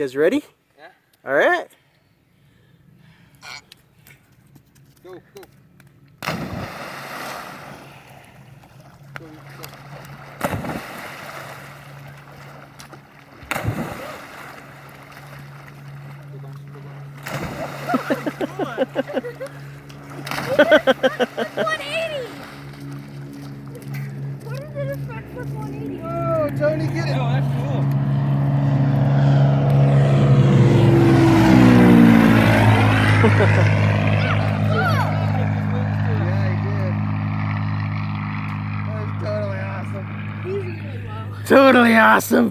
guys ready? Yeah. All right. Go, go. Go, go. That's 180! What is it effect for 180? Whoa, Tony, get it! Oh, that's cool. Yeah, he did. That was totally awesome. He's really low. Totally awesome.